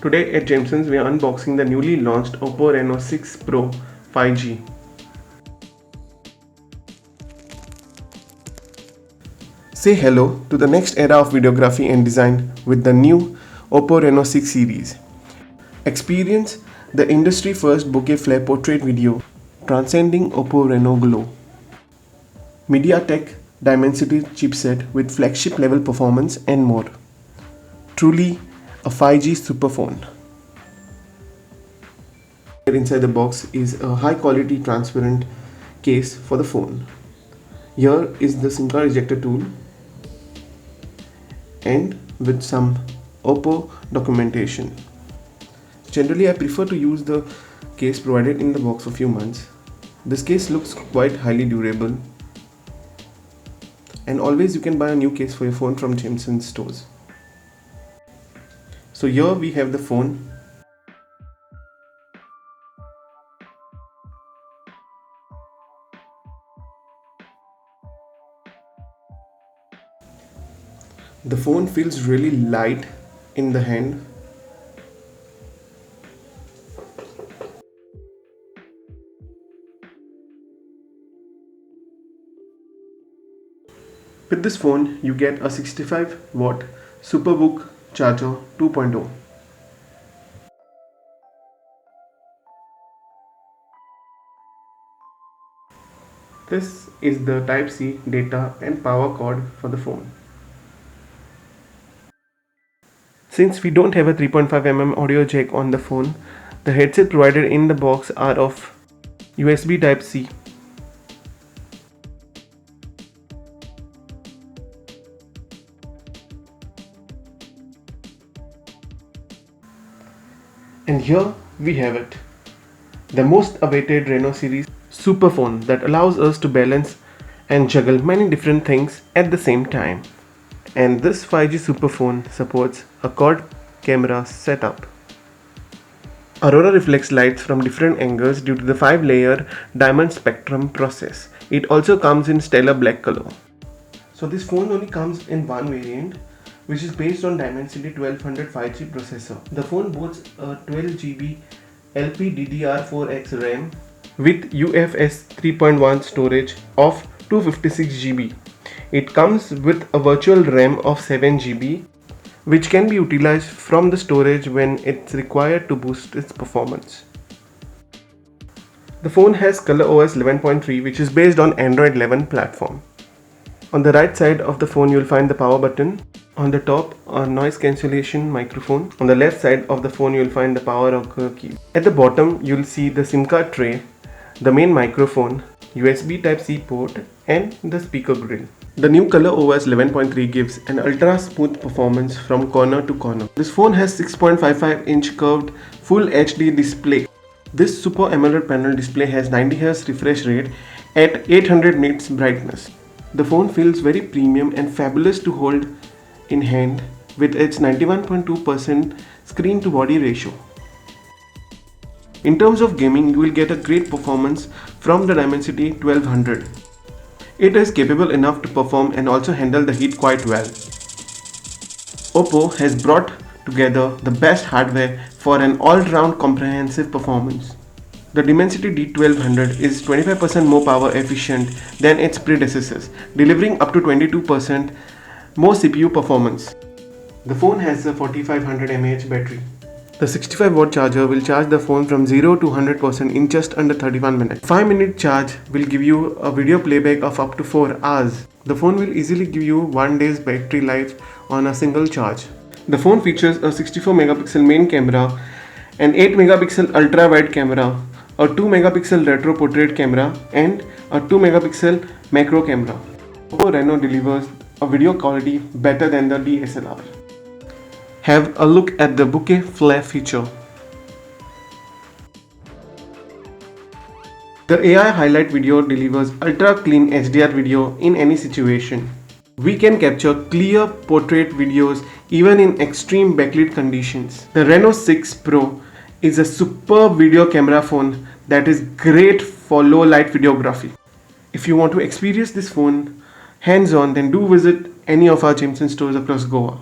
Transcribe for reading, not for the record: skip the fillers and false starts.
Today at Jamsons we are unboxing the newly launched OPPO Reno 6 Pro 5G. Say hello to the next era of videography and design with the new OPPO Reno 6 series. Experience the industry first bokeh flare portrait video transcending OPPO Reno glow. MediaTek Dimensity chipset with flagship level performance and more. Truly a 5G super phone. Inside the box is a high quality transparent case for the phone. Here is the SIM card ejector tool and with some OPPO documentation. Generally I prefer to use the case provided in the box for few months. This case looks quite highly durable, and always you can buy a new case for your phone from Jamsons stores. So here we have the phone. The phone feels really light in the hand. With this phone, you get a 65-watt Superbook charger 2.0. This is the Type-C data and power cord for the phone. Since we don't have a 3.5mm audio jack on the phone, the headset provided in the box are of USB Type-C. And here we have it, the most awaited Reno series super phone that allows us to balance and juggle many different things at the same time. And this 5G super phone supports a quad camera setup. Aurora reflects lights from different angles due to the 5-layer diamond spectrum process. It also comes in stellar black color. So this phone only comes in one variant, which is based on Dimensity 1200 5G processor. The phone boasts a 12GB LPDDR4X RAM with UFS 3.1 storage of 256GB. It comes with a virtual RAM of 7GB, which can be utilized from the storage when it's required to boost its performance. The phone has ColorOS 11.3, which is based on Android 11 platform. On the right side of the phone you will find the power button. On the top, a noise cancellation microphone. On the left side of the phone you will find the power rocker key. At the bottom you will see the SIM card tray, the main microphone, USB Type-C port and the speaker grill. The new ColorOS 11.3 gives an ultra smooth performance from corner to corner. This phone has 6.55-inch curved Full HD display. This Super AMOLED panel display has 90Hz refresh rate at 800 nits brightness. The phone feels very premium and fabulous to hold in hand with its 91.2% screen to body ratio. In terms of gaming, you will get a great performance from the Dimensity 1200. It is capable enough to perform and also handle the heat quite well. OPPO has brought together the best hardware for an all-round comprehensive performance. The Dimensity D1200 is 25% more power efficient than its predecessors, delivering up to 22% more CPU performance. The phone has a 4500 mAh battery. The 65-watt charger will charge the phone from 0 to 100% in just under 31 minutes. 5-minute charge will give you a video playback of up to 4 hours. The phone will easily give you 1 day's battery life on a single charge. The phone features a 64-megapixel main camera, an 8-megapixel ultra-wide camera, a 2-megapixel retro portrait camera and a 2-megapixel macro camera. OPPO Reno delivers a video quality better than the DSLR. Have a look at the bokeh flare feature. The AI highlight video delivers ultra clean HDR video in any situation. We can capture clear portrait videos even in extreme backlit conditions. The Reno 6 Pro is a superb video camera phone that is great for low light videography. If you want to experience this phone hands-on, then do visit any of our Jamsons stores across Goa.